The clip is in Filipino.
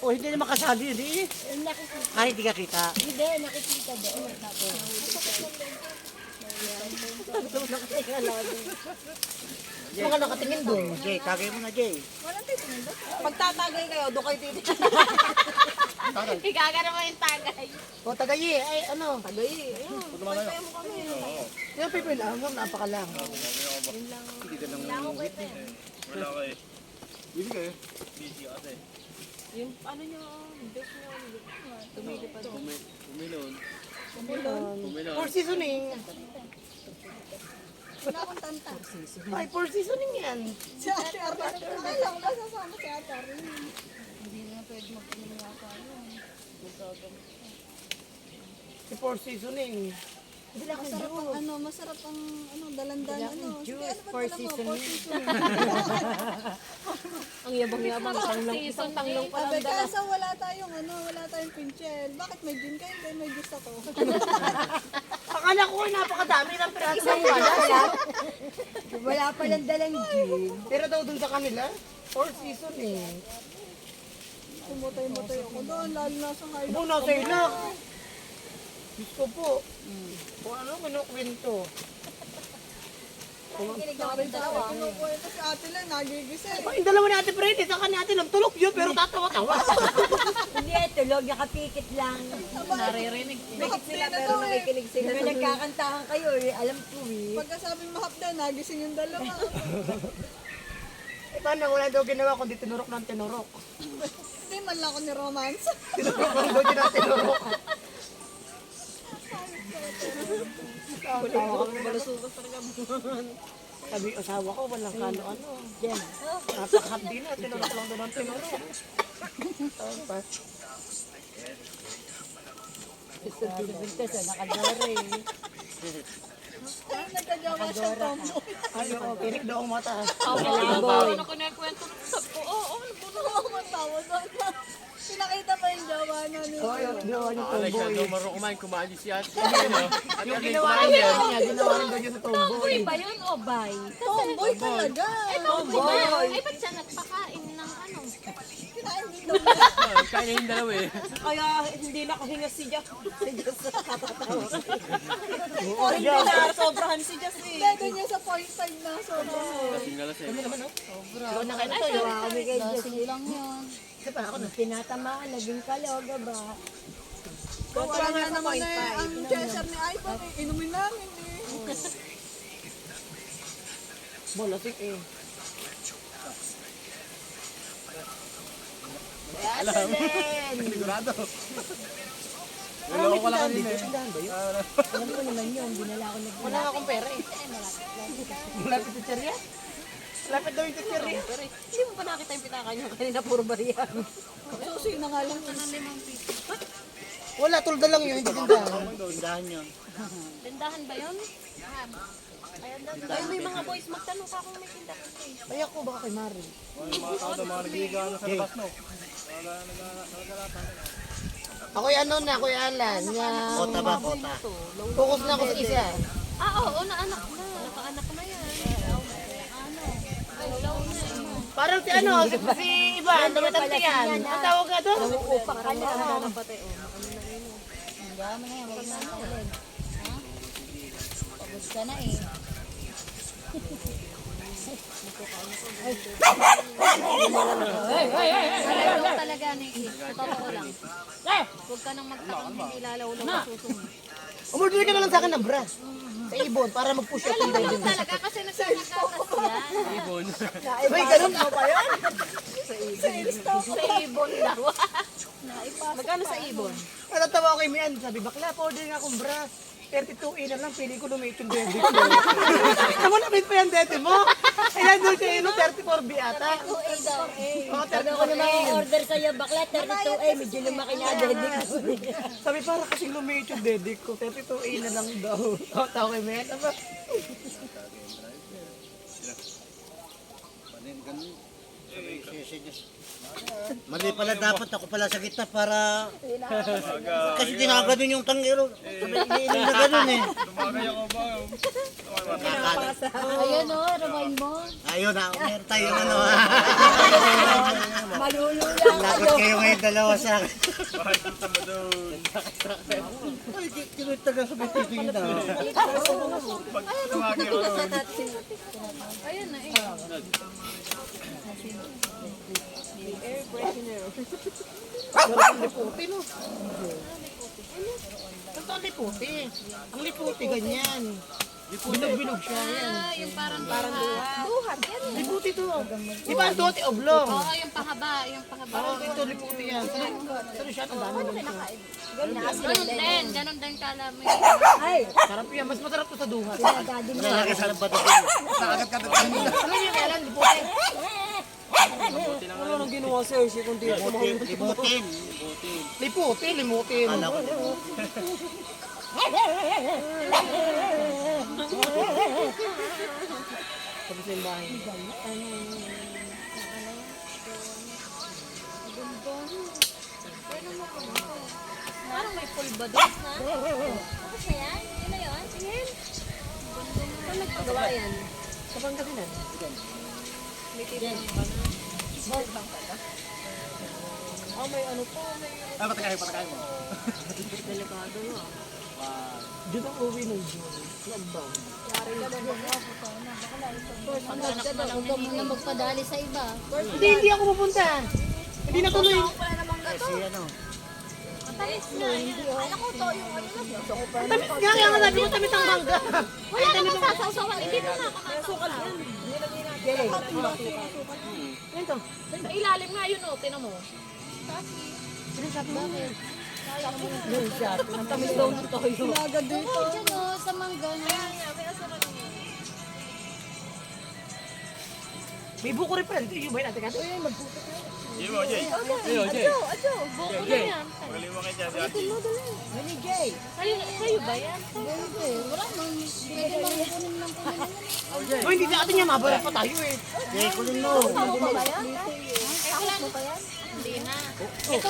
O hindi naman kasali yun eh. Nakikita. Ay, hindi ka kita. Hindi, nakikita doon. Huwag ka nakatingin doon. Jay, tagay mo na, Jay. Walang titingin doon. Pagtatagay kayo, doon kayo titigil. Igagana mo yung tagay. O, tagay eh. Ay, ano? Tagay eh. Ayun, pagtayo mo kami. Yung people lang, napakalang. Hindi ka nang umuwit eh. Wala ka eh. Busy ka eh. Busy ka eh. Yung ano nyo, Diyos nyo, tumilipad. Kumilon. Kumilon. For seasoning. Wala akong tanta. Ay, for seasoning yan. Si Ate Arlene. Alam ba sasama si Ate Arlene? Hindi na pwede magpinig nga tayo. For seasoning. Masarap ang ano, masarap ang ano, dalandan ano. Sige, ano ba for talaga? seasoning. For seasoning. Ang yabang-yabang, isang tanglong pa Sabi, lang dala. kaso wala tayong pinchel. Bakit may gin kayo? Hindi, may juice ako. Akala ko napakadami ng piraso ng Wala palang dalang gin. Pero daw dun sa kanila, for seasoning. Tumutay-mutay ako doon, lalo na sa high. Kung nasa ilak. Diyos ko po. Kung ano, kinukwento. Sabi dalawa. Kinukwento si Ate Lan, nagigising. Ay, yung dalawa ni Ate Freddy, saka ni Ate Lam, tulog yun, pero tatawa-tawa. Hindi, tulog, nakapikit lang. Naririnig. Mahap Sila din pero ito eh. nakikinig sila. Kung nagkakantahan kayo, alam ko eh. Pagkasabing mahap din, nagising yung dalawa. Eh, paano, wala daw ginawa kundi tinurok ng tinurok. Hindi man lang ako ni romance. Tinurok lang daw din ang tinurok. Malusubas talaga. Sabi, asawa ko, walang kano-ano. Yan. Napakahapdi na, tinurok lang daw ng tinurok. Tapos, Bigtas, nakadore. Ay, nagkagawa siya tombo. ano, pinik daw ang mata. Ano ko nagkwento ng sab ko? Oo, ano po na? Oo, matawa doon. Pinakita pa yung jawa na ni. Oh, yung ginawa niyo tomboy. Alexander, marunong kumain, kumain si Ate. Yung ginawa niya, ginawa rin daw yun sa tomboy. Ba yun o bay? Tomboy talaga. Tomboy. Ay, ba't siya nagpakain ng ano? Kinain din daw. Kaya yung dalawa eh. Kaya hindi nakahinga si Jack. Si Jack sa katatawa. Oo, Hindi yan. na sobrahan si Jack eh. Dito niya sa 0.5 na. So, Lasing na lasing. Ikaw na kayo na to, yun. Kami kay Diyos. lasing lang yun. Isa pa ako na. Tinatamaan, naging kaloga ba? Wala na naman eh. Ang Cheshire ni Ivan eh. Inumin namin eh. Bolasik eh. Sigurado. Wala ko lang kanina eh. Tindahan ba yun? Alam ko naman yun, dinala ko nag... Wala akong pera eh. Malapit sa cherya? Malapit daw yung cherya. Hindi mo pa nakita yung pitaka niyo kanina, puro bariyan. Susi na nga lang. Wala, tulda lang yun, hindi tindahan. Tindahan yun. Tindahan ba yun? Ay, may mga boys, magtanong ka kung may tindahan kayo. Ay ako, baka kay Mari. Mga tao daw, mga nagigaan sa labas no. Ako yung ano na, Kuya Alan. Kota ba, kota? Focus na ako sa isa. Oo, naanak na. Nakaanak na yan. Parang si ano, si Ivan, namatanda yan. Ang tawag nga doon? Upak ka na. Hanggang mo na yan. Huwag na na ulit. Ha? Pagod ka na eh. Alam mo talaga, Nikki. Sa totoo lang. Huwag ka nang magtakang hindi lalawlaw sa susunod. Umorder ka na lang sa akin ng bra. Sa ibon, para mag-push up yung Alam diving. talaga kasi nagkakagatas yan. Ibon. Ay, ganun mo pa yan? Sa ibon daw. Magkano sa ibon? Natatawa ako kay Mian. Sabi, bakla, pa-order nga akong bra. 32A na lang, pili ko lumit yung dede ko. Naman namin pa yung dede mo. Ayan doon siya yun, 34B ata. 2A daw. Oo, Sabi ko na 34A. order sa'yo, bakla, 32A, medyo lumaki na dede ko. Sabi, para kasing lumit yung dede ko. 32A na lang daw. Oo, tao kay Mian. Aba, Ganun. Sisinyas. Mali pala dapat ako pala sa gitna para... Kasi ginaganon yung tangero. Iniinom na ganun eh. Tumagay ako ba? Ayun o, remind mo. Ayun na, meron tayong ano ha. Malulula Lagot kayo ngayon dalawa sa akin. Bakit punta mo doon? Ay, kinutaga sa bititingin na. Pag tumagay ako doon. Ayun na eh. Wala ang liputi, no? Ito ang liputi. Ang liputi, ganyan. Binog-binog siya, yan. Yung parang duha. Duhat yan. Liputi to. Di ba ang dote oblong? Oo, yung pahaba. Yung pahaba. Oo, ito liputi yan. Pero siya, ang dami nito. Ganon din kala mo Ay, Sarap yan. Mas masarap to sa duhat. daddy mo. Lalaki sa bato. Alam niyo kailan, liputi. Ano nang ginawa sa Hershey kung di Libutin. Liputi, limutin. Alam ko. Sabi sa yung bahay. Parang may pulba doon na. Tapos na yan? Yun na yun? Tingin. Saan nagpagawa yan? Sa Pangasinan. Oh, may ano po, may... Ay, patagay mo. Delikado na. Dito ang uwi ng June. Lockdown. Huwag ka muna magpadali sa iba. Hindi ako pupunta. Hindi natuloy. Kasi ano. Matamis na. Alam ko to yung ano lang. Tamis nga, kaya nga sabi ko tamis ang mangga. Wala namang sasawsawan. Hindi na nakakasukal yan. Yan to. Sa ilalim nga yun, oh, tinan mo. Sinasabi mo. Yan siya. Ang tamis daw ng toyo. Agad dito. Oo, dyan o, sa mangga na. May buko rin pala. Dito yung bahay natin. Hindi mo, Jay. Buko na yan. Magaling mo kayo dyan, si Ate. Mani Jay. Sa'yo ba yan? Wala nang, pwede lang kunin lang kunin. Oh, hindi natin niya mabalat pa tayo eh. Kaya kunin mo. Tama ba yan? Hindi na. Ito